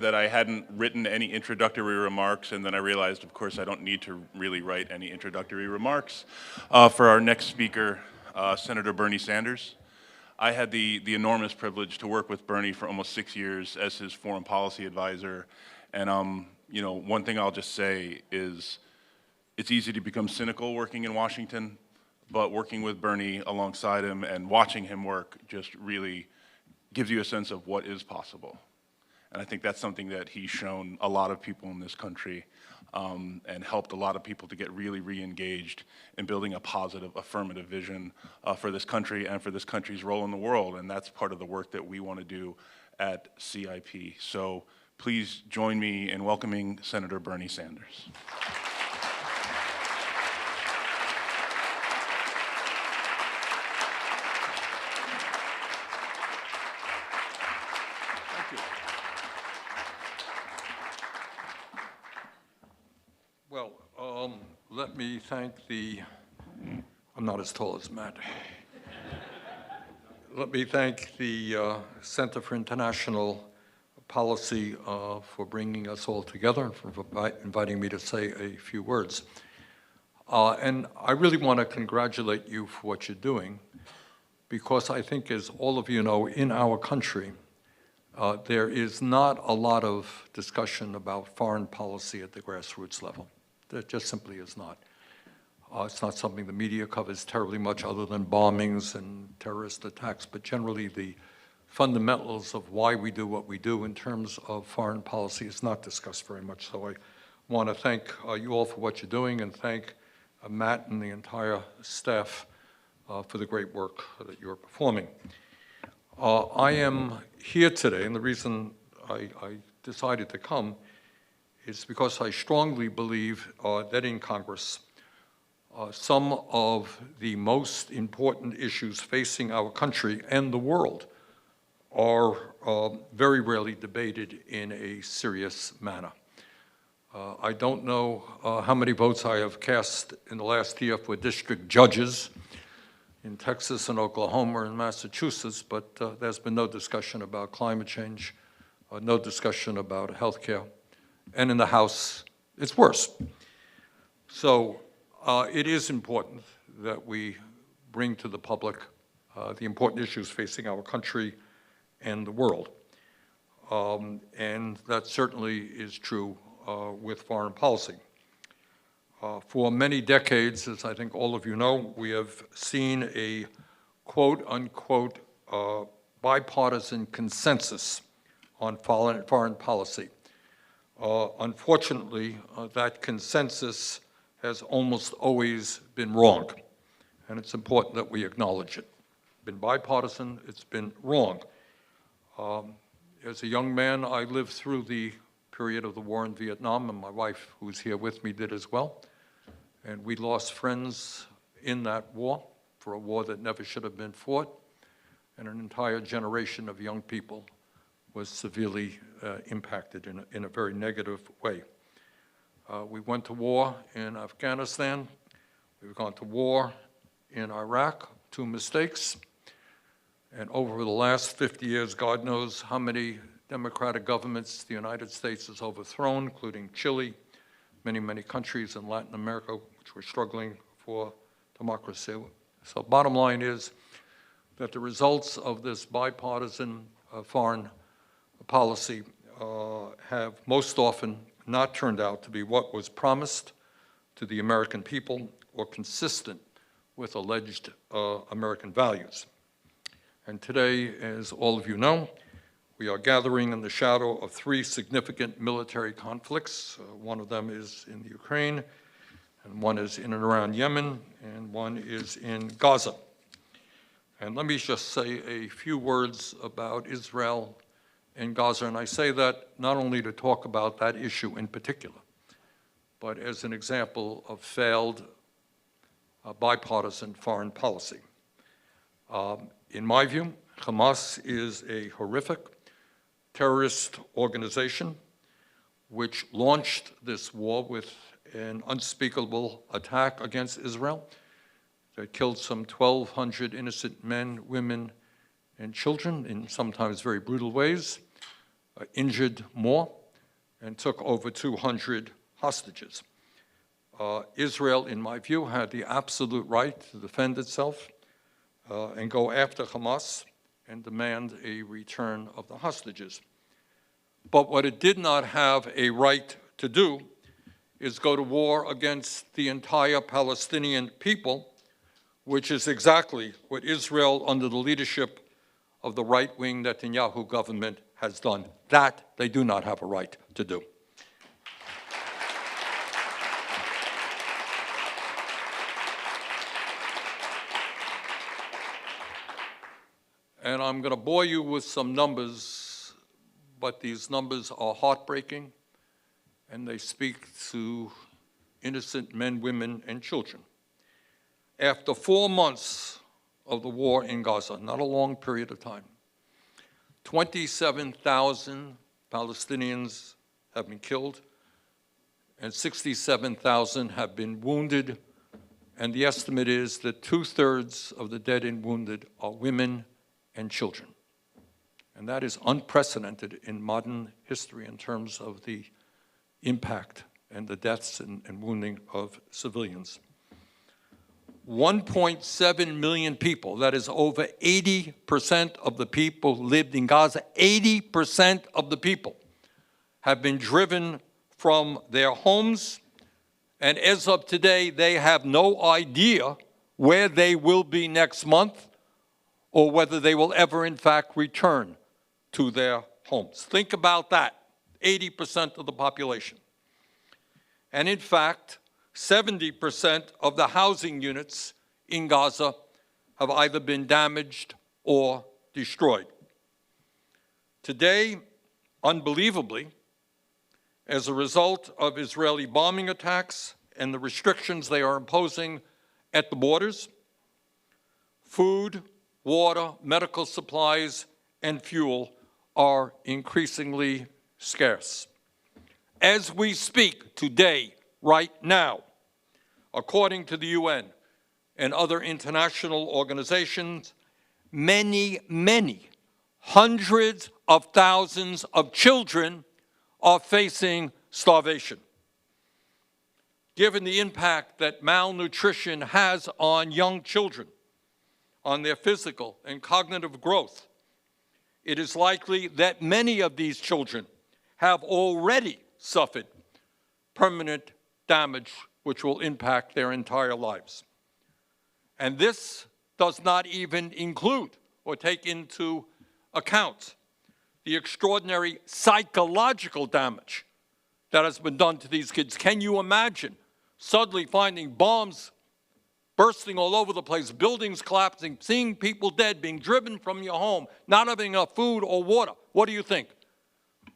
that I hadn't written any introductory remarks, and then I realized, of course, I don't need to really write any introductory remarks for our next speaker, Senator Bernie Sanders. I had the enormous privilege to work with Bernie for almost 6 years as his foreign policy advisor, and you know, one thing I'll just say is it's easy to become cynical working in Washington, but working with Bernie alongside him and watching him work just really gives you a sense of what is possible. And I think that's something that he's shown a lot of people in this country and helped a lot of people to get really re-engaged in building a positive, affirmative vision for this country and for this country's role in the world. And that's part of the work that we want to do at CIP. So please join me in welcoming Senator Bernie Sanders. Let me thank I'm not as tall as Matt. Let me thank the Center for International Policy for bringing us all together and for inviting me to say a few words. And I really want to congratulate you for what you're doing, because I think, as all of you know, in our country, there is not a lot of discussion about foreign policy at the grassroots level. There just simply is not. It's not something the media covers terribly much, other than bombings and terrorist attacks, but generally the fundamentals of why we do what we do in terms of foreign policy is not discussed very much. So I want to thank you all for what you're doing, and thank Matt and the entire staff for the great work that you're performing. I am here today, and the reason I decided to come is because I strongly believe that in Congress, some of the most important issues facing our country and the world are very rarely debated in a serious manner. I don't know how many votes I have cast in the last year for district judges in Texas and Oklahoma and Massachusetts, but there's been no discussion about climate change, no discussion about health care. And in the House, it's worse. So it is important that we bring to the public the important issues facing our country and the world. And that certainly is true with foreign policy. For many decades, as I think all of you know, we have seen a quote-unquote bipartisan consensus on foreign policy. Unfortunately, that consensus has almost always been wrong, and it's important that we acknowledge it. It's been bipartisan, it's been wrong. As a young man, I lived through the period of the war in Vietnam, and my wife, who's here with me, did as well. And we lost friends in that war, for a war that never should have been fought, and an entire generation of young people was severely impacted in a very negative way. We went to war in Afghanistan. We've gone to war in Iraq, 2 mistakes. And over the last 50 years, God knows how many democratic governments the United States has overthrown, including Chile, many, many countries in Latin America, which were struggling for democracy. So bottom line is that the results of this bipartisan foreign policy have most often not turned out to be what was promised to the American people or consistent with alleged American values. And today, as all of you know, we are gathering in the shadow of 3 significant military conflicts. One of them is in the Ukraine, and one is in and around Yemen, and one is in Gaza. And let me just say a few words about Israel and Gaza, and I say that not only to talk about that issue in particular, but as an example of failed bipartisan foreign policy. In my view, Hamas is a horrific terrorist organization which launched this war with an unspeakable attack against Israel that killed some 1,200 innocent men, women, and children in sometimes very brutal ways, injured more, and took over 200 hostages. Israel, in my view, had the absolute right to defend itself and go after Hamas and demand a return of the hostages. But what it did not have a right to do is go to war against the entire Palestinian people, which is exactly what Israel, under the leadership of the right-wing Netanyahu government, has done. That they do not have a right to do. And I'm going to bore you with some numbers, but these numbers are heartbreaking, and they speak to innocent men, women, and children. After 4 months of the war in Gaza, not a long period of time, 27,000 Palestinians have been killed, and 67,000 have been wounded, and the estimate is that 2/3 of the dead and wounded are women and children. And that is unprecedented in modern history in terms of the impact and the deaths and wounding of civilians. 1.7 million people, that is over 80% of the people who lived in Gaza, 80% of the people have been driven from their homes, and as of today, they have no idea where they will be next month or whether they will ever, in fact, return to their homes. Think about that, 80% of the population. And in fact, 70% of the housing units in Gaza have either been damaged or destroyed. Today, unbelievably, as a result of Israeli bombing attacks and the restrictions they are imposing at the borders, food, water, medical supplies, and fuel are increasingly scarce. As we speak today, right now, according to the UN and other international organizations, many, many hundreds of thousands of children are facing starvation. Given the impact that malnutrition has on young children, on their physical and cognitive growth, it is likely that many of these children have already suffered permanent damage which will impact their entire lives. And this does not even include or take into account the extraordinary psychological damage that has been done to these kids. Can you imagine suddenly finding bombs bursting all over the place, buildings collapsing, seeing people dead, being driven from your home, not having enough food or water? What do you think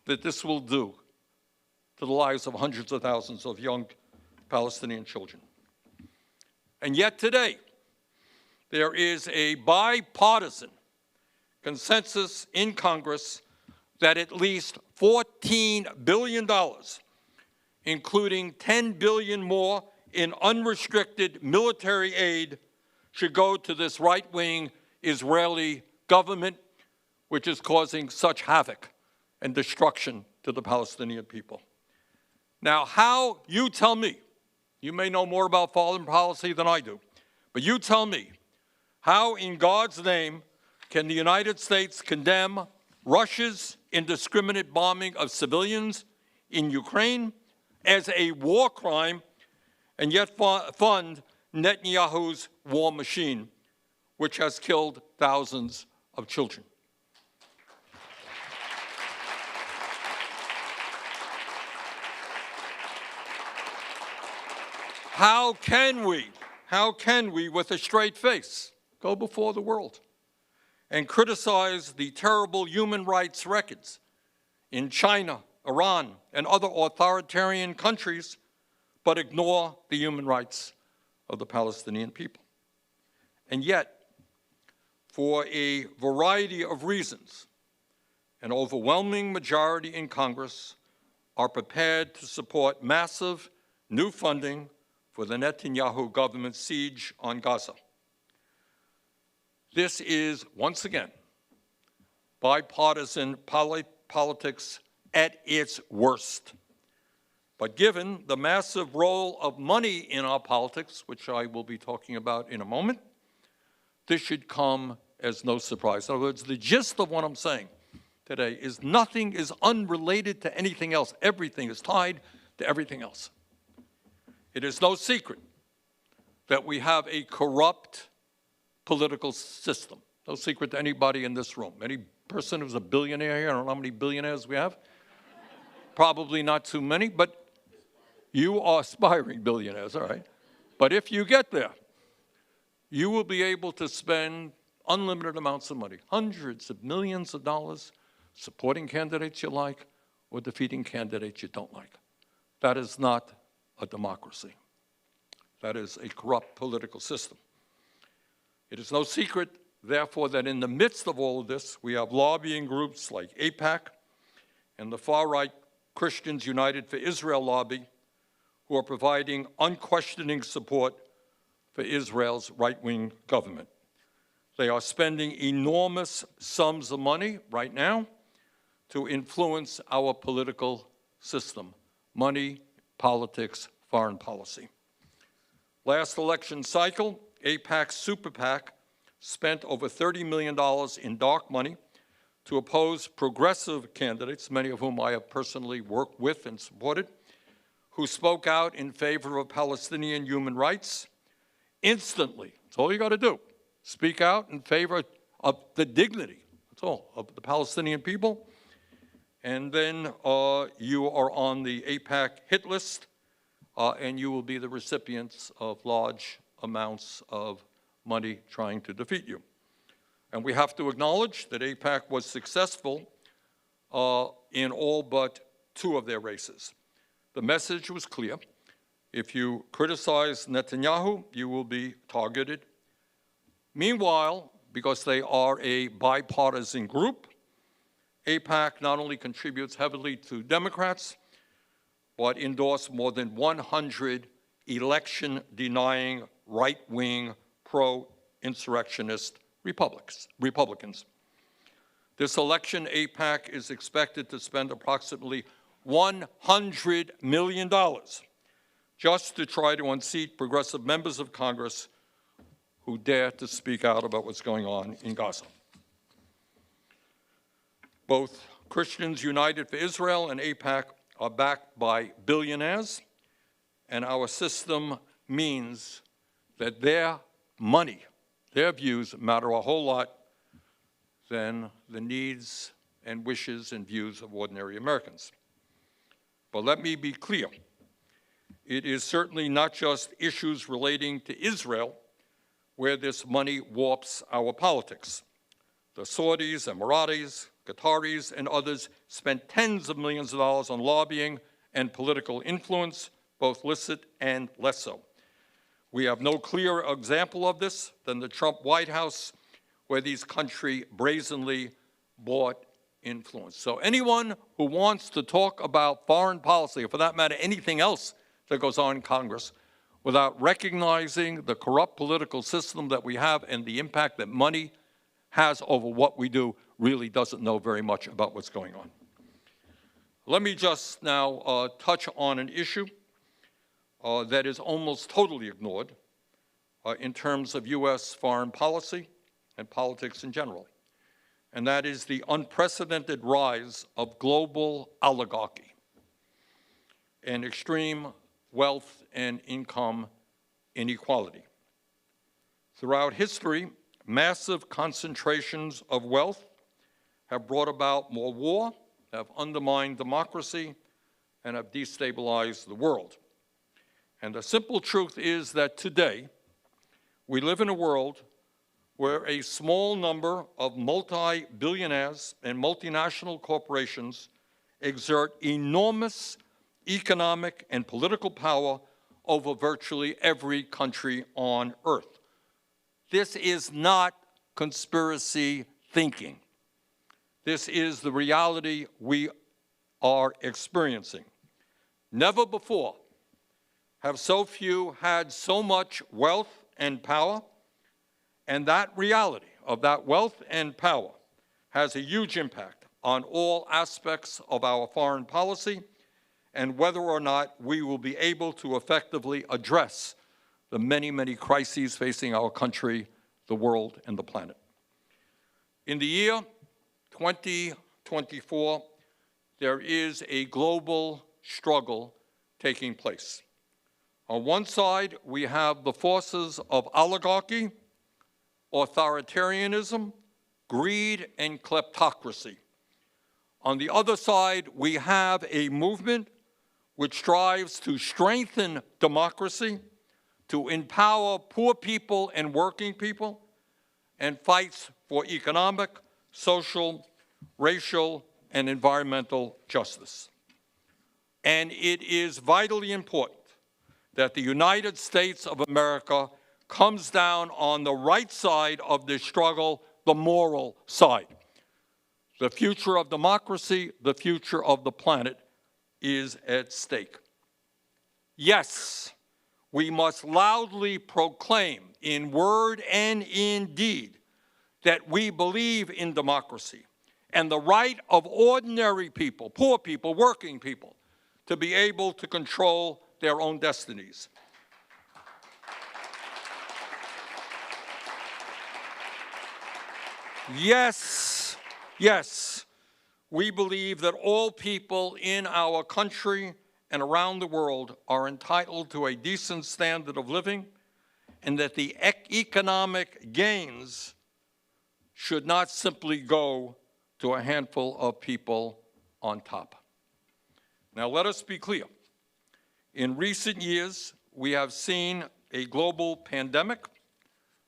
that this will do to the lives of hundreds of thousands of young Palestinian children? And yet today, there is a bipartisan consensus in Congress that at least $14 billion, including $10 billion more in unrestricted military aid, should go to this right-wing Israeli government, which is causing such havoc and destruction to the Palestinian people. Now, how, you tell me, you may know more about foreign policy than I do, but you tell me, how in God's name can the United States condemn Russia's indiscriminate bombing of civilians in Ukraine as a war crime and yet fund Netanyahu's war machine, which has killed thousands of children? How can we, with a straight face, go before the world and criticize the terrible human rights records in China, Iran, and other authoritarian countries, but ignore the human rights of the Palestinian people? And yet, for a variety of reasons, an overwhelming majority in Congress are prepared to support massive new funding for the Netanyahu government's siege on Gaza. This is, once again, bipartisan politics at its worst. But given the massive role of money in our politics, which I will be talking about in a moment, this should come as no surprise. In other words, the gist of what I'm saying today is nothing is unrelated to anything else. Everything is tied to everything else. It is no secret that we have a corrupt political system. No secret to anybody in this room. Any person who's a billionaire here, I don't know how many billionaires we have. Probably not too many, but you are aspiring billionaires, all right. But if you get there, you will be able to spend unlimited amounts of money, hundreds of millions of dollars, supporting candidates you like or defeating candidates you don't like. That is not a democracy. That is a corrupt political system. It is no secret, therefore, that in the midst of all of this, we have lobbying groups like AIPAC and the far-right Christians United for Israel lobby, who are providing unquestioning support for Israel's right-wing government. They are spending enormous sums of money right now to influence our political system, money, politics, foreign policy. Last election cycle, AIPAC's Super PAC spent over $30 million in dark money to oppose progressive candidates, many of whom I have personally worked with and supported, who spoke out in favor of Palestinian human rights instantly. That's all you got to do. Speak out in favor of the dignity, that's all, of the Palestinian people. And then you are on the AIPAC hit list, and you will be the recipients of large amounts of money trying to defeat you. And we have to acknowledge that AIPAC was successful in all but 2 of their races. The message was clear. If you criticize Netanyahu, you will be targeted. Meanwhile, because they are a bipartisan group, AIPAC not only contributes heavily to Democrats, but endorsed more than 100 election-denying, right-wing, pro-insurrectionist Republicans. This election, AIPAC is expected to spend approximately $100 million just to try to unseat progressive members of Congress who dare to speak out about what's going on in Gaza. Both Christians United for Israel and AIPAC are backed by billionaires, and our system means that their money, their views matter a whole lot than the needs and wishes and views of ordinary Americans. But let me be clear. It is certainly not just issues relating to Israel where this money warps our politics. The Saudis, Emiratis, Qataris, and others spent tens of millions of dollars on lobbying and political influence, both licit and less so. We have no clearer example of this than the Trump White House, where these countries brazenly bought influence. So anyone who wants to talk about foreign policy, or for that matter, anything else that goes on in Congress, without recognizing the corrupt political system that we have and the impact that money has over what we do, really doesn't know very much about what's going on. Let me just now touch on an issue that is almost totally ignored in terms of U.S. foreign policy and politics in general, and that is the unprecedented rise of global oligarchy and extreme wealth and income inequality. Throughout history, massive concentrations of wealth have brought about more war, have undermined democracy, and have destabilized the world. And the simple truth is that today, we live in a world where a small number of multi-billionaires and multinational corporations exert enormous economic and political power over virtually every country on earth. This is not conspiracy thinking. This is the reality we are experiencing. Never before have so few had so much wealth and power, and that reality of that wealth and power has a huge impact on all aspects of our foreign policy and whether or not we will be able to effectively address the many, many crises facing our country, the world, and the planet. In the year 2024, there is a global struggle taking place. On one side, we have the forces of oligarchy, authoritarianism, greed, and kleptocracy. On the other side, we have a movement which strives to strengthen democracy, to empower poor people and working people, and fights for economic, social, racial, and environmental justice. And it is vitally important that the United States of America comes down on the right side of this struggle, the moral side. The future of democracy, the future of the planet is at stake. Yes, we must loudly proclaim in word and in deed that we believe in democracy and the right of ordinary people, poor people, working people, to be able to control their own destinies. Yes, yes, we believe that all people in our country and around the world are entitled to a decent standard of living, and that the economic gains should not simply go to a handful of people on top. Now, let us be clear. In recent years, we have seen a global pandemic,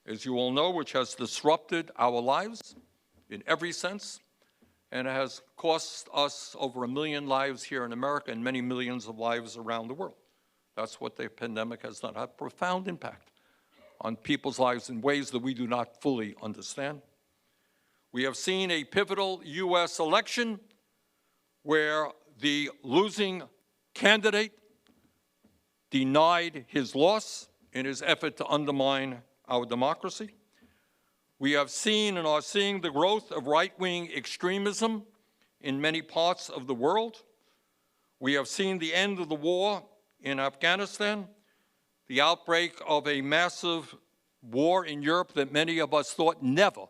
as you all know, which has disrupted our lives in every sense, and it has cost us over 1 million lives here in America and many millions of lives around the world. That's what the pandemic has done, had a profound impact on people's lives in ways that we do not fully understand. We have seen a pivotal U.S. election where the losing candidate denied his loss in his effort to undermine our democracy. We have seen and are seeing the growth of right-wing extremism in many parts of the world. We have seen the end of the war in Afghanistan, the outbreak of a massive war in Europe that many of us thought never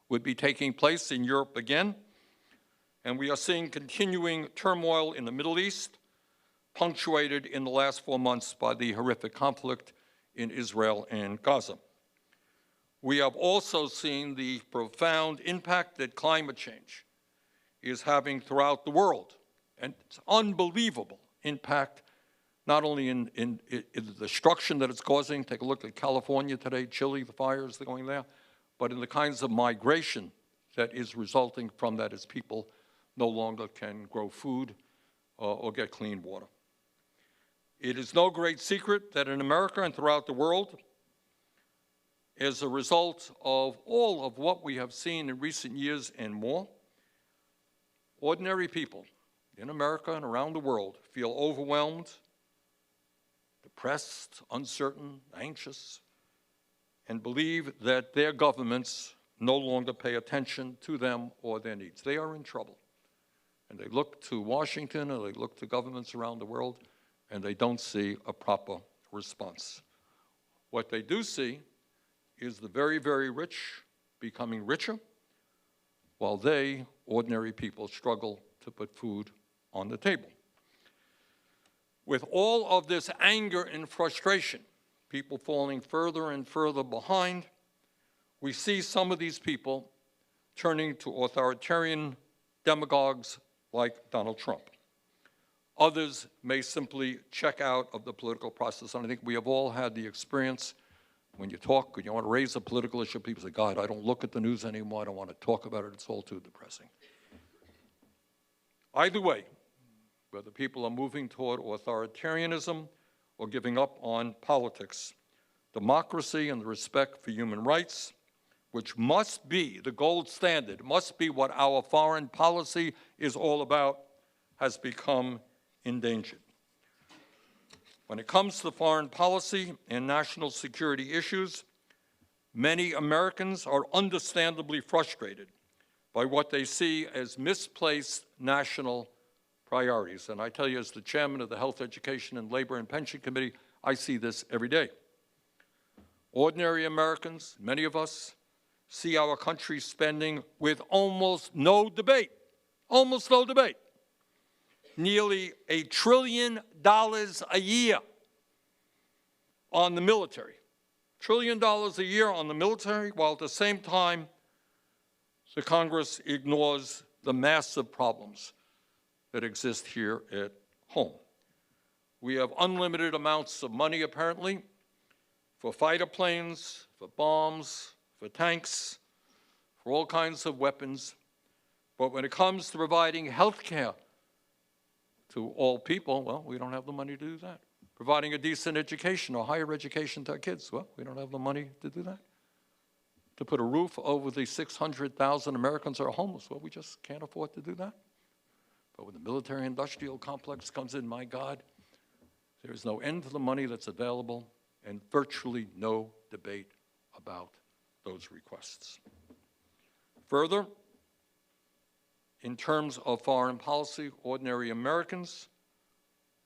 would be taking place in Europe again. And we are seeing continuing turmoil in the Middle East, punctuated in the last 4 months by the horrific conflict in Israel and Gaza. We have also seen the profound impact that climate change is having throughout the world, and it's unbelievable impact, not only in the destruction that it's causing. Take a look at California today, Chile, the fires that are going there, but in the kinds of migration that is resulting from that as people no longer can grow food or get clean water. It is no great secret that in America and throughout the world, as a result of all of what we have seen in recent years and more, ordinary people in America and around the world feel overwhelmed, depressed, uncertain, anxious, and believe that their governments no longer pay attention to them or their needs. They are in trouble. And they look to Washington or they look to governments around the world, and they don't see a proper response. What they do see is the very, very rich becoming richer, while they, ordinary people, struggle to put food on the table. With all of this anger and frustration, people falling further and further behind, we see some of these people turning to authoritarian demagogues like Donald Trump. Others may simply check out of the political process, and I think we have all had the experience when you talk, when you want to raise a political issue, people say, God, I don't look at the news anymore, I don't want to talk about it, it's all too depressing. Either way, whether people are moving toward authoritarianism or giving up on politics, democracy and the respect for human rights, which must be the gold standard, must be what our foreign policy is all about, has become endangered. When it comes to foreign policy and national security issues, many Americans are understandably frustrated by what they see as misplaced national priorities. And I tell you, as the chairman of the Health, Education, and Labor and Pension Committee, I see this every day. Ordinary Americans, many of us, see our country spending with almost no debate, nearly $1 trillion a year on the military. $1 trillion a year on the military, while at the same time, the Congress ignores the massive problems that exist here at home. We have unlimited amounts of money, apparently, for fighter planes, for bombs, for tanks, for all kinds of weapons. But when it comes to providing health care to all people, well, we don't have the money to do that. Providing a decent education or higher education to our kids, well, we don't have the money to do that. To put a roof over the 600,000 Americans who are homeless, well, we just can't afford to do that. But when the military-industrial complex comes in, my God, there is no end to the money that's available and virtually no debate about those requests. Further, in terms of foreign policy, ordinary Americans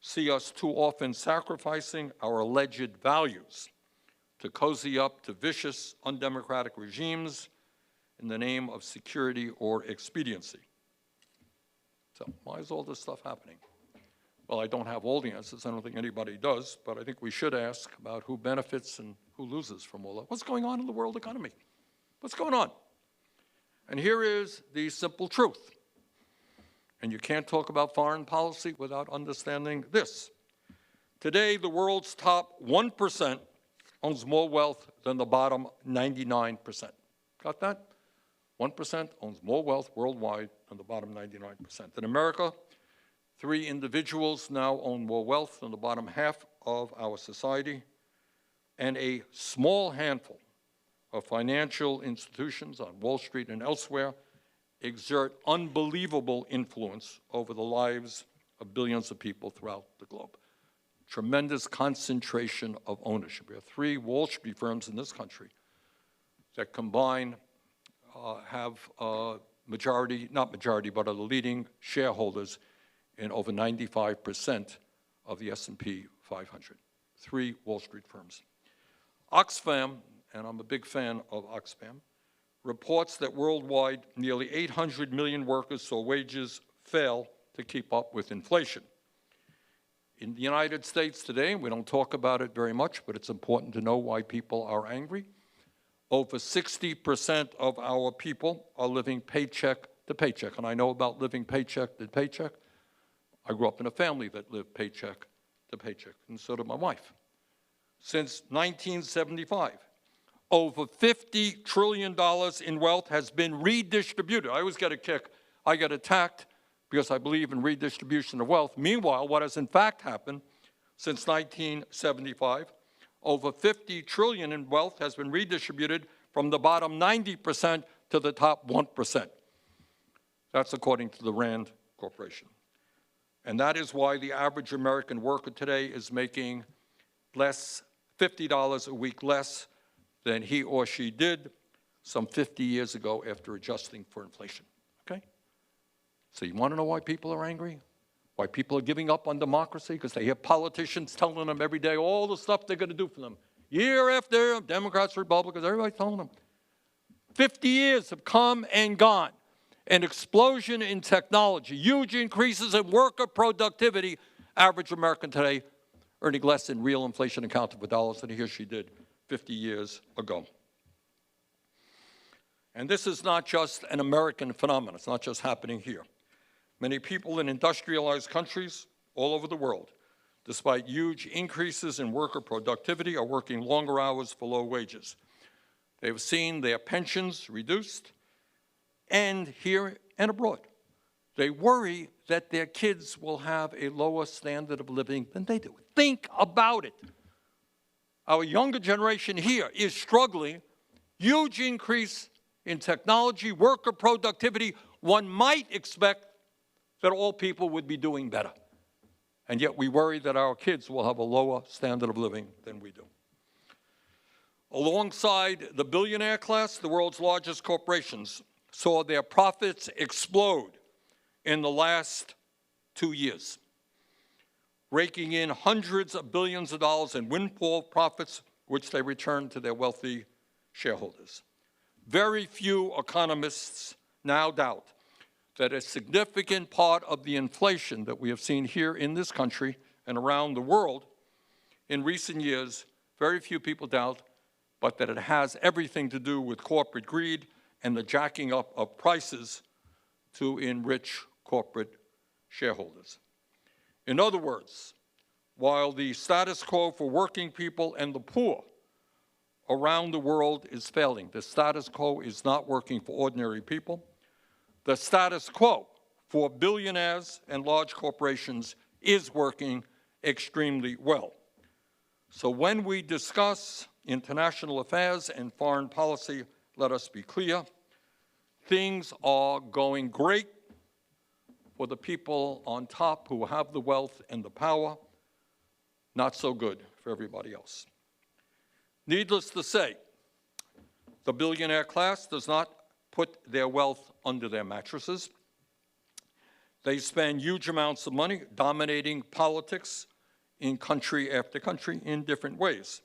see us too often sacrificing our alleged values to cozy up to vicious, undemocratic regimes in the name of security or expediency. So why is all this stuff happening? Well, I don't have all the answers. I don't think anybody does, but I think we should ask about who benefits and who loses from all that. What's going on in the world economy? What's going on? And here is the simple truth. And you can't talk about foreign policy without understanding this. Today, the world's top 1% owns more wealth than the bottom 99%. Got that? 1% owns more wealth worldwide than the bottom 99%. In America, 3 individuals now own more wealth than the bottom half of our society, and a small handful of financial institutions on Wall Street and elsewhere exert unbelievable influence over the lives of billions of people throughout the globe. Tremendous concentration of ownership. We have 3 Wall Street firms in this country that combine have majority, not majority, but are the leading shareholders in over 95% of the S&P 500. 3 Wall Street firms. Oxfam, and I'm a big fan of Oxfam, reports that worldwide nearly 800 million workers saw wages fail to keep up with inflation. In the United States today, we don't talk about it very much, but it's important to know why people are angry. Over 60% of our people are living paycheck to paycheck. And I know about living paycheck to paycheck. I grew up in a family that lived paycheck to paycheck, and so did my wife. Since 1975, over $50 trillion in wealth has been redistributed. I always get a kick. I get attacked because I believe in redistribution of wealth. Meanwhile, what has in fact happened since 1975, over $50 trillion in wealth has been redistributed from the bottom 90% to the top 1%. That's according to the Rand Corporation. And that is why the average American worker today is making less, $50 a week less than he or she did some 50 years ago after adjusting for inflation, okay? So you want to know why people are angry? Why people are giving up on democracy? Because they hear politicians telling them every day all the stuff they're going to do for them. Year after year, Democrats, Republicans, everybody's telling them. 50 years have come and gone. An explosion in technology, huge increases in worker productivity. Average American today earning less in real inflation accounted for dollars than he or she did 50 years ago. And this is not just an American phenomenon. It's not just happening here. Many people in industrialized countries all over the world, despite huge increases in worker productivity, are working longer hours for low wages. They've seen their pensions reduced, and here and abroad. They worry that their kids will have a lower standard of living than they do. Think about it. Our younger generation here is struggling. Huge increase in technology, worker productivity. One might expect that all people would be doing better. And yet we worry that our kids will have a lower standard of living than we do. Alongside the billionaire class, the world's largest corporations saw their profits explode in the last 2 years, raking in hundreds of billions of dollars in windfall profits, which they returned to their wealthy shareholders. Very few economists now doubt that a significant part of the inflation that we have seen here in this country and around the world in recent years, very few people doubt, but that it has everything to do with corporate greed and the jacking up of prices to enrich corporate shareholders. In other words, while the status quo for working people and the poor around the world is failing, the status quo is not working for ordinary people. The status quo for billionaires and large corporations is working extremely well. So when we discuss international affairs and foreign policy, let us be clear, things are going great for the people on top who have the wealth and the power, not so good for everybody else. Needless to say, the billionaire class does not put their wealth under their mattresses. They spend huge amounts of money dominating politics in country after country in different ways.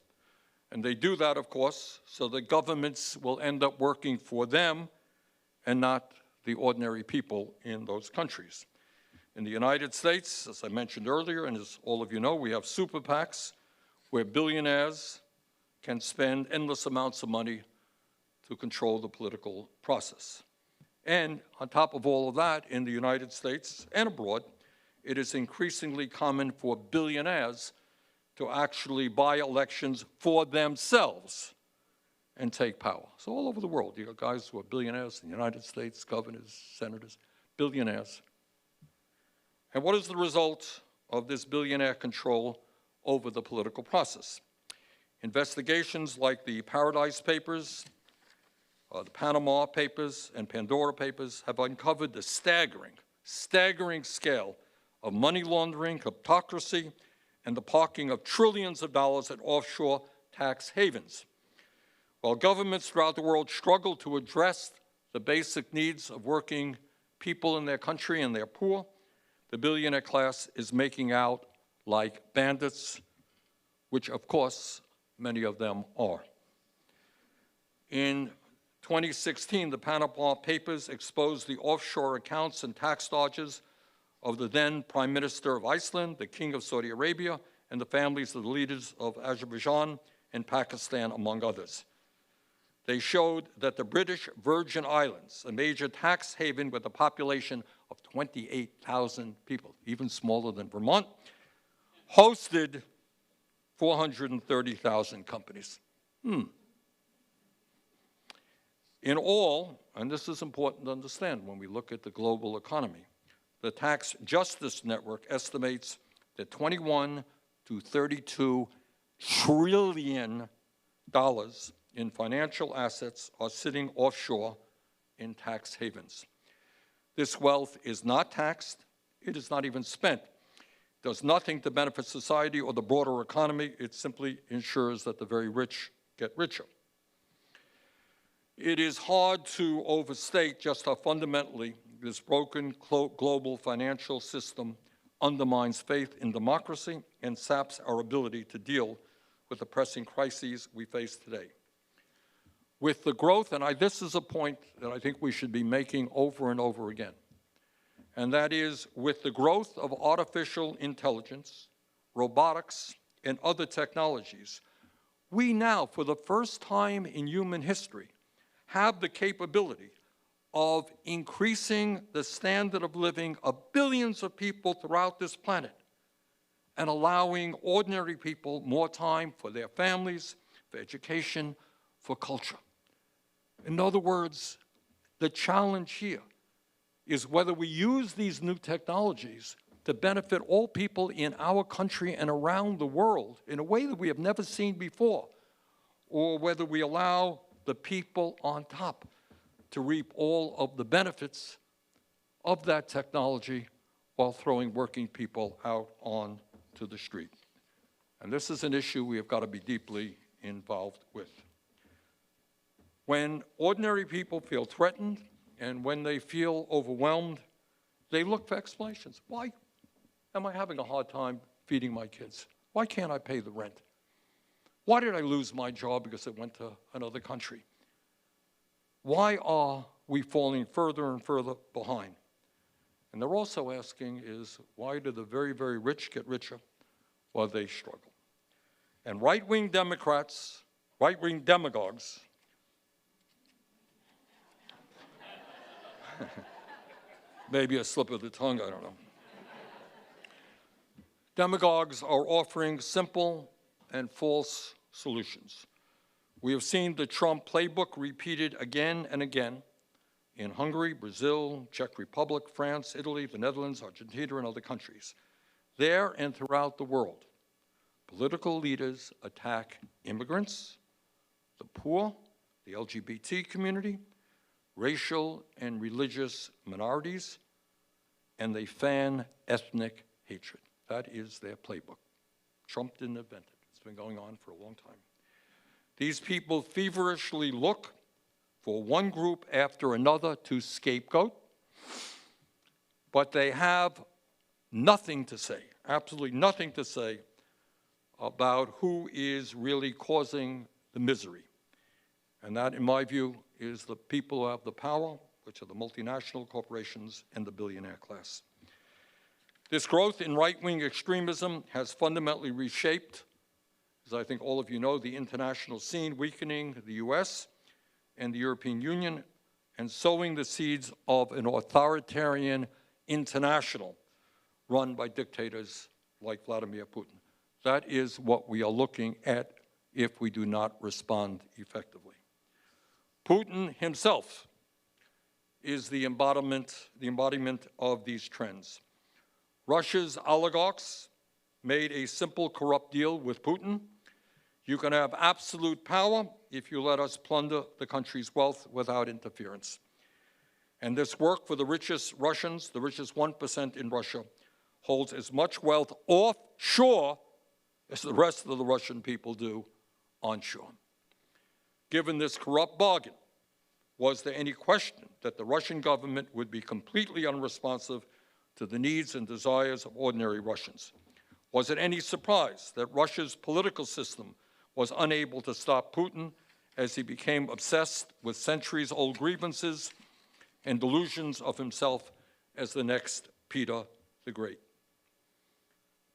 And they do that, of course, so that governments will end up working for them and not the ordinary people in those countries. In the United States, as I mentioned earlier, and as all of you know, we have super PACs where billionaires can spend endless amounts of money to control the political process. And on top of all of that, in the United States and abroad, it is increasingly common for billionaires to actually buy elections for themselves and take power. So all over the world, you got guys who are billionaires in the United States, governors, senators, billionaires. And what is the result of this billionaire control over the political process? Investigations like the Paradise Papers, the Panama Papers, and Pandora Papers have uncovered the staggering scale of money laundering, kleptocracy, and the parking of trillions of dollars at offshore tax havens. While governments throughout the world struggle to address the basic needs of working people in their country and their poor, the billionaire class is making out like bandits, which of course many of them are. In 2016, the Panama Papers exposed the offshore accounts and tax dodges of the then Prime Minister of Iceland, the King of Saudi Arabia, and the families of the leaders of Azerbaijan and Pakistan, among others. They showed that the British Virgin Islands, a major tax haven with a population of 28,000 people, even smaller than Vermont, hosted 430,000 companies. In all, and this is important to understand when we look at the global economy, the Tax Justice Network estimates that $21 to $32 trillion in financial assets are sitting offshore in tax havens. This wealth is not taxed, it is not even spent. It does nothing to benefit society or the broader economy, it simply ensures that the very rich get richer. It is hard to overstate just how fundamentally this broken global financial system undermines faith in democracy and saps our ability to deal with the pressing crises we face today. With the growth, and this is a point that I think we should be making over and over again, and that is with the growth of artificial intelligence, robotics, and other technologies, we now, for the first time in human history, have the capability of increasing the standard of living of billions of people throughout this planet and allowing ordinary people more time for their families, for education, for culture. In other words, the challenge here is whether we use these new technologies to benefit all people in our country and around the world in a way that we have never seen before, or whether we allow the people on top to reap all of the benefits of that technology while throwing working people out onto the street. And this is an issue we have got to be deeply involved with. When ordinary people feel threatened And when they feel overwhelmed, they look for explanations. Why am I having a hard time feeding my kids? Why can't I pay the rent? Why did I lose my job because it went to another country? Why are we falling further and further behind? And they're also asking is, why do the very, very rich get richer while they struggle? And right-wing Democrats, right-wing demagogues, maybe a slip of the tongue, I don't know. Demagogues are offering simple and false solutions. We have seen the Trump playbook repeated again and again in Hungary, Brazil, Czech Republic, France, Italy, the Netherlands, Argentina, and other countries. There and throughout the world, political leaders attack immigrants, the poor, the LGBT community, racial and religious minorities, and they fan ethnic hatred. That is their playbook. Trump didn't invent it. It's been going on for a long time. These people feverishly look for one group after another to scapegoat, but they have nothing to say, absolutely nothing to say about who is really causing the misery. And that, in my view, is the people who have the power, which are the multinational corporations and the billionaire class. This growth in right-wing extremism has fundamentally reshaped, as I think all of you know, the international scene, weakening the US and the European Union, and sowing the seeds of an authoritarian international run by dictators like Vladimir Putin. That is what we are looking at if we do not respond effectively. Putin himself is the embodiment of these trends. Russia's oligarchs made a simple corrupt deal with Putin. You can have absolute power if you let us plunder the country's wealth without interference. And this work for the richest Russians, the richest 1% in Russia, holds as much wealth offshore as the rest of the Russian people do onshore. Given this corrupt bargain, was there any question that the Russian government would be completely unresponsive to the needs and desires of ordinary Russians? Was it any surprise that Russia's political system was unable to stop Putin as he became obsessed with centuries-old grievances and delusions of himself as the next Peter the Great?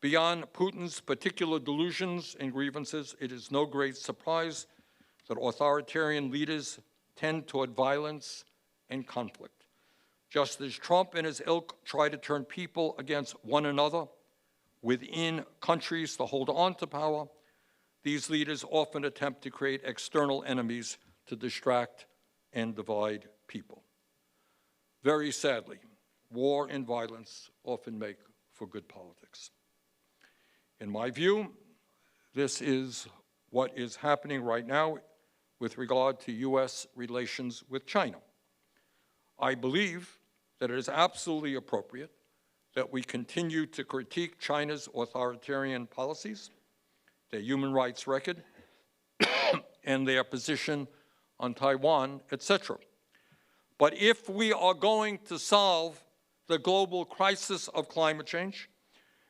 Beyond Putin's particular delusions and grievances, it is no great surprise that authoritarian leaders tend toward violence and conflict. Just as Trump and his ilk try to turn people against one another within countries to hold on to power, these leaders often attempt to create external enemies to distract and divide people. Very sadly, war and violence often make for good politics. In my view, this is what is happening right now with regard to U.S. relations with China. I believe that it is absolutely appropriate that we continue to critique China's authoritarian policies, their human rights record, and their position on Taiwan, etc. But if we are going to solve the global crisis of climate change,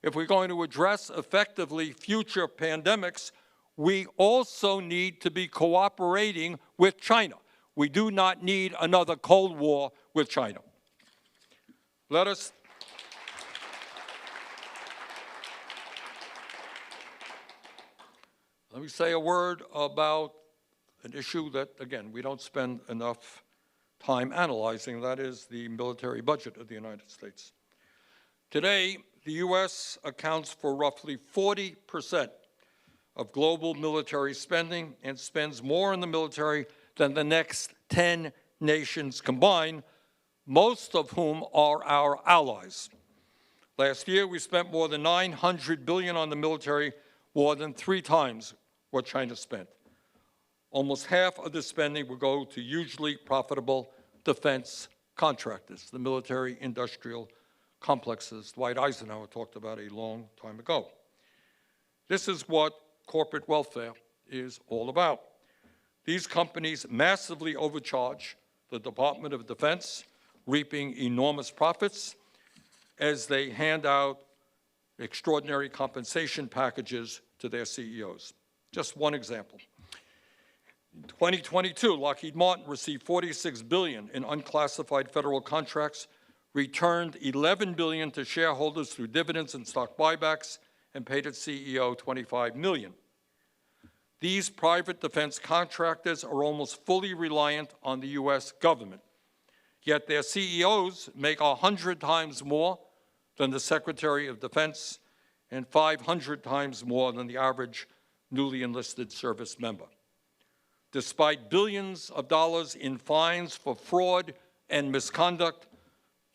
if we're going to address effectively future pandemics, we also need to be cooperating with China. We do not need another Cold War with China. Let me say a word about an issue that, again, we don't spend enough time analyzing, that is the military budget of the United States. Today, the U.S. accounts for roughly 40% of global military spending and spends more in the military than the next 10 nations combined, most of whom are our allies. Last year, we spent more than $900 billion on the military, more than 3 times what China spent. Almost half of the spending will go to hugely profitable defense contractors, the military-industrial complexes Dwight Eisenhower talked about a long time ago. This is what corporate welfare is all about. These companies massively overcharge the Department of Defense reaping enormous profits as they hand out extraordinary compensation packages to their CEOs. Just one example. In 2022, Lockheed Martin received $46 billion in unclassified federal contracts, returned $11 billion to shareholders through dividends and stock buybacks, and paid its CEO $25 million. These private defense contractors are almost fully reliant on the U.S. government, yet their CEOs make 100 times more than the Secretary of Defense and 500 times more than the average newly enlisted service member. Despite billions of dollars in fines for fraud and misconduct,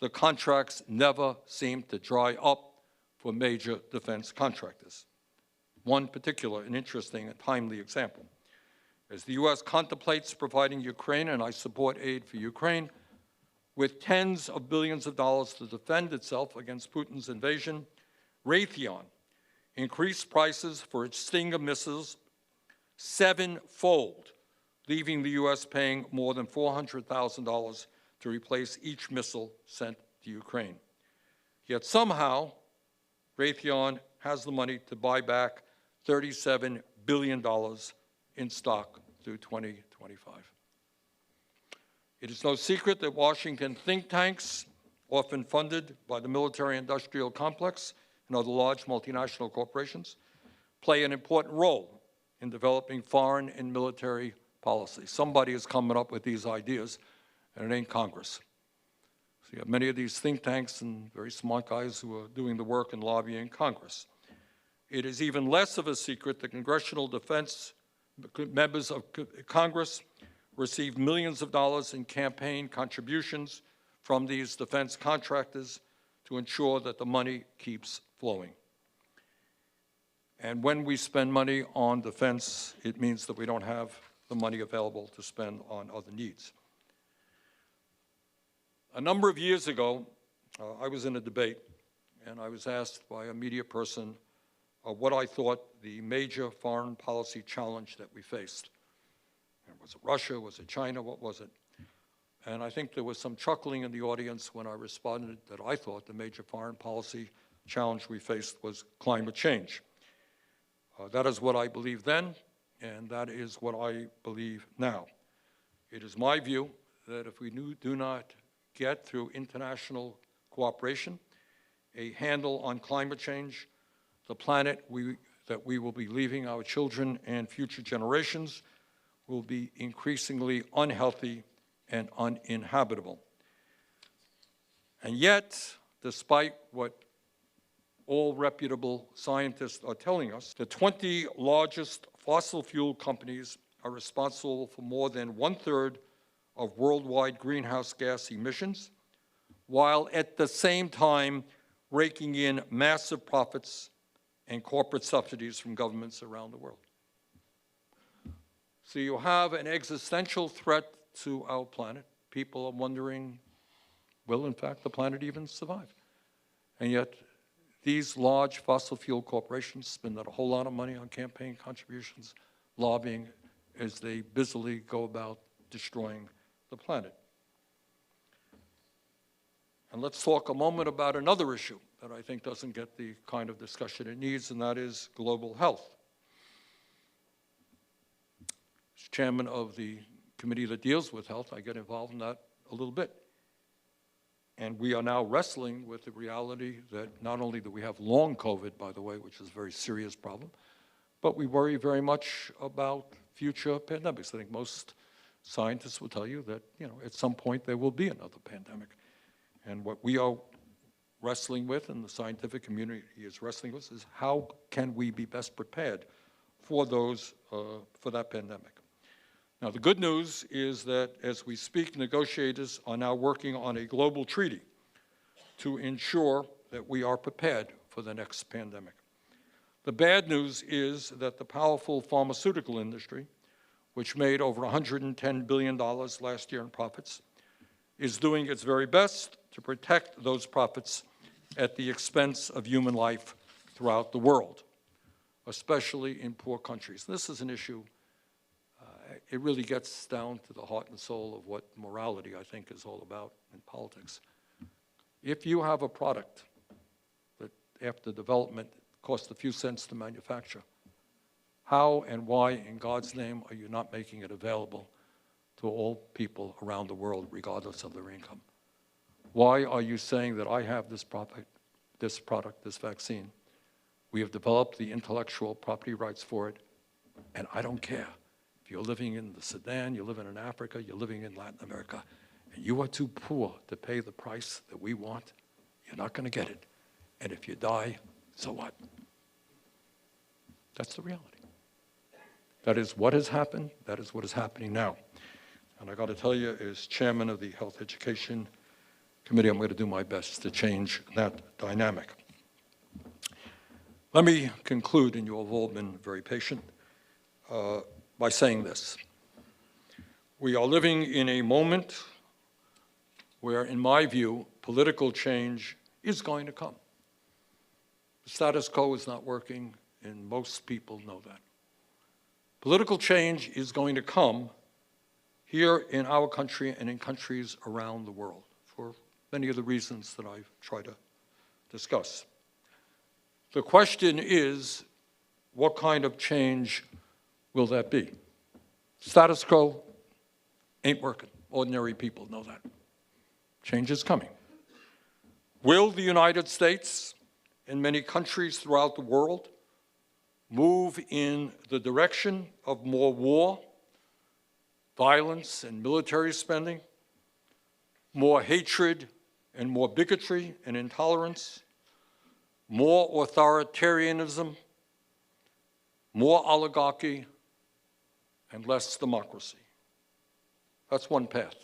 the contracts never seem to dry up for major defense contractors. One particular and interesting and timely example. As the U.S. contemplates providing Ukraine, and I support aid for Ukraine, with tens of billions of dollars to defend itself against Putin's invasion, Raytheon increased prices for its Stinger missiles sevenfold, leaving the U.S. paying more than $400,000 to replace each missile sent to Ukraine. Yet somehow, Raytheon has the money to buy back $37 billion in stock through 2025. It is no secret that Washington think tanks, often funded by the military-industrial complex and other large multinational corporations, play an important role in developing foreign and military policy. Somebody is coming up with these ideas, and it ain't Congress. So you have many of these think tanks and very smart guys who are doing the work and lobbying Congress. It is even less of a secret that congressional defense members of Congress receive millions of dollars in campaign contributions from these defense contractors to ensure that the money keeps flowing. And when we spend money on defense, it means that we don't have the money available to spend on other needs. A number of years ago, I was in a debate, and I was asked by a media person what I thought the major foreign policy challenge that we faced. And was it Russia? Was it China? What was it? And I think there was some chuckling in the audience when I responded that I thought the major foreign policy challenge we faced was climate change. That is what I believed then, and that is what I believe now. It is my view that if we do not get through international cooperation a handle on climate change, the planet that we will be leaving our children and future generations will be increasingly unhealthy and uninhabitable. And yet, despite what all reputable scientists are telling us, the 20 largest fossil fuel companies are responsible for more than 1/3 of worldwide greenhouse gas emissions, while at the same time raking in massive profits and corporate subsidies from governments around the world. So you have an existential threat to our planet. People are wondering, will in fact the planet even survive? And yet these large fossil fuel corporations spend a whole lot of money on campaign contributions, lobbying, as they busily go about destroying the planet. And let's talk a moment about another issue that I think doesn't get the kind of discussion it needs, and that is global health. As chairman of the committee that deals with health, I get involved in that a little bit. And we are now wrestling with the reality that not only do we have long COVID, by the way, which is a very serious problem, but we worry very much about future pandemics. I think most scientists will tell you that, at some point there will be another pandemic. And what we are wrestling with, and the scientific community is wrestling with, is how can we be best prepared for that pandemic. Now, the good news is that as we speak, negotiators are now working on a global treaty to ensure that we are prepared for the next pandemic. The bad news is that the powerful pharmaceutical industry, which made over $110 billion last year in profits, is doing its very best to protect those profits at the expense of human life throughout the world, especially in poor countries. This is an issue it really gets down to the heart and soul of what morality, I think, is all about in politics. If you have a product that, after development, costs a few cents to manufacture, how and why, in God's name, are you not making it available to all people around the world, regardless of their income? Why are you saying that I have this product, this vaccine? We have developed the intellectual property rights for it, and I don't care. If you're living in the Sudan, you're living in Africa, you're living in Latin America, and you are too poor to pay the price that we want, you're not going to get it. And if you die, so what? That's the reality. That is what has happened. That is what is happening now. And I got to tell you, as chairman of the Health Education Committee, I'm going to do my best to change that dynamic. Let me conclude, and you have all been very patient, by saying this. We are living in a moment where, in my view, political change is going to come. The status quo is not working, and most people know that. Political change is going to come here in our country and in countries around the world for many of the reasons that I've tried to discuss. The question is, what kind of change will that be? Status quo ain't working. Ordinary people know that. Change is coming. Will the United States and many countries throughout the world move in the direction of more war, violence, and military spending, more hatred and more bigotry and intolerance, more authoritarianism, more oligarchy, and less democracy? That's one path.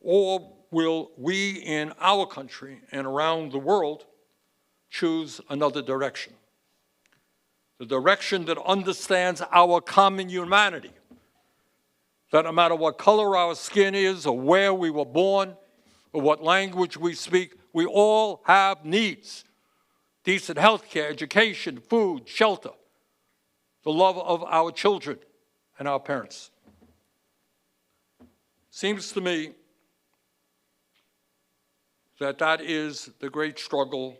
Or will we in our country and around the world choose another direction? The direction that understands our common humanity, that no matter what color our skin is or where we were born or what language we speak, we all have needs. Decent health care, education, food, shelter, the love of our children and our parents. Seems to me that that is the great struggle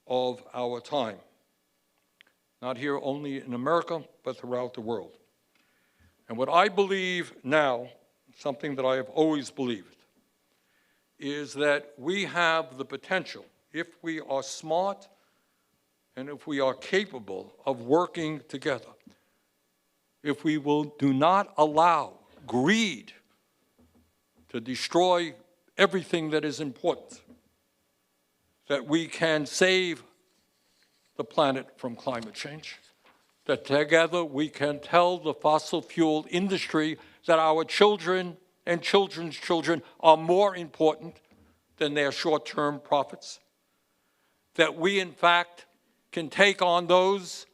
of our time. Not here only in America, but throughout the world. And what I believe now, something that I have always believed, is that we have the potential, if we are smart and if we are capable of working together, if we do not allow greed to destroy everything that is important, that we can save the planet from climate change, that together we can tell the fossil fuel industry that our children and children's children are more important than their short-term profits, that we, in fact, can take on those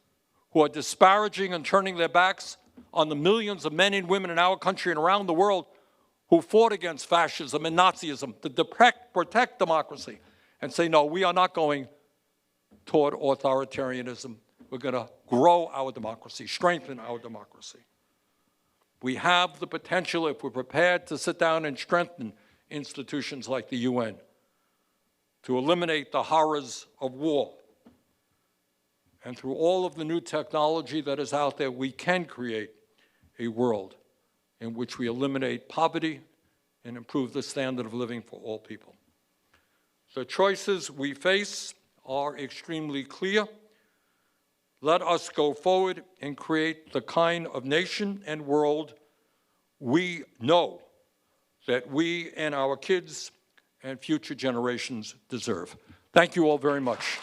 who are disparaging and turning their backs on the millions of men and women in our country and around the world who fought against fascism and Nazism to protect democracy, and say, no, we are not going toward authoritarianism. We're going to grow our democracy, strengthen our democracy. We have the potential, if we're prepared to sit down and strengthen institutions like the UN, to eliminate the horrors of war. And through all of the new technology that is out there, we can create a world in which we eliminate poverty and improve the standard of living for all people. The choices we face are extremely clear. Let us go forward and create the kind of nation and world we know that we and our kids and future generations deserve. Thank you all very much.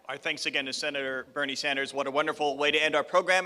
Our thanks again to Senator Bernie Sanders. What a wonderful way to end our program.